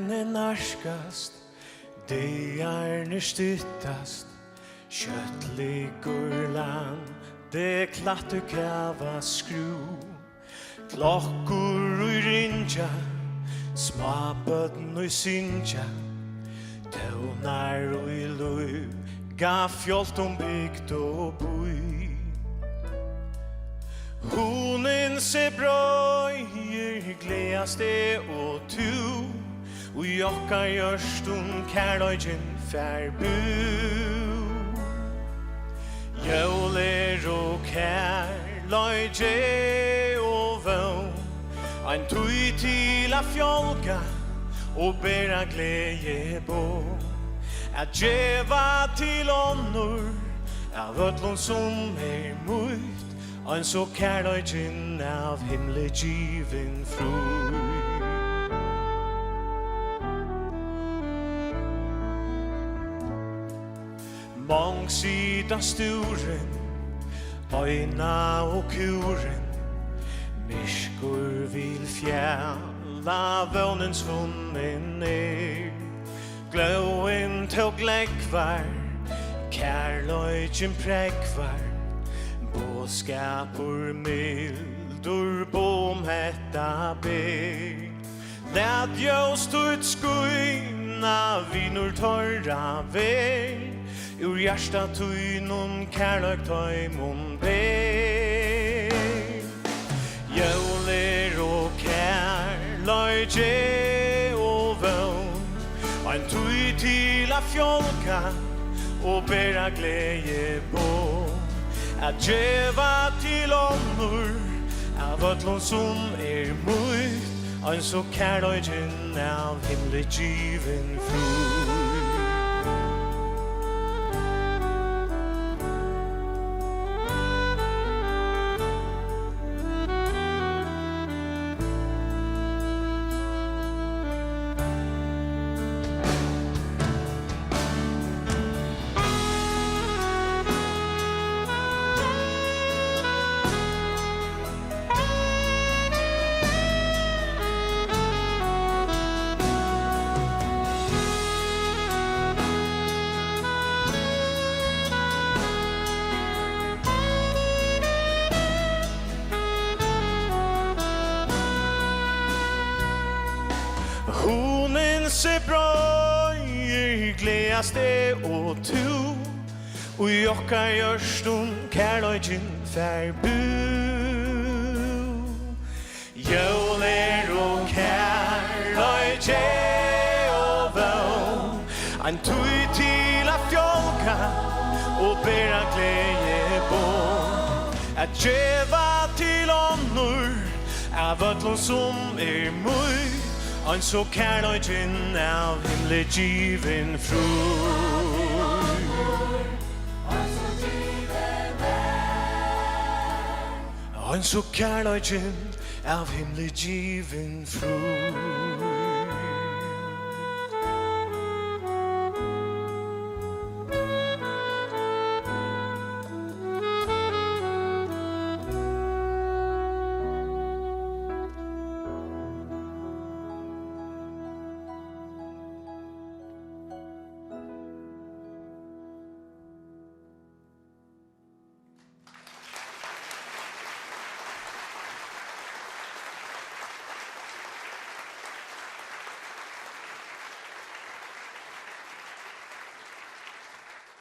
Kvällen narskast, dagarna styttast. Kött ligger land, det klatt och kava skruv. Klockor och rinja, småbötten och synja. Tånar och i luv, gaffjolt om bygd och boj. Honen ser brøyer, gledas det og tu, og jokka gjørstun kærløgjen færbu. Jøler og kærløgje og vøn, ein tui til a fjolga og bera glede på. At djeva til ånder av ötlån som mot, ein så kærløgjen av himmelgiven frui. Mångsida sturen, øyna og kuren, myrskur vil fjalla vånens vunnen Gløen tog gleggvar, kærløgjen pregvar, båskapur mildur bom hetta ber. Lät ljus tut skuina vinur torra ver, ur hjärsta tuinun kärlök taimon ber. Jøler og kärlögje og vøn, ein tui til a fjolka og bera glede på. At djeva til ånder av ötlån som mot, ein så kærløgjen av himmelgiven frui. Honen ser brøyer, gledas det og tu, og jokka gjørstun kærløgjen færbu. Jøler og kærløgje og vøn, ein tui til a fjolka og bera glede på. At djeva til ånder av ötlån som mot, ein så kærløgjen av himmelgiven frui. Ein så kærløgjen av himmelgiven frui.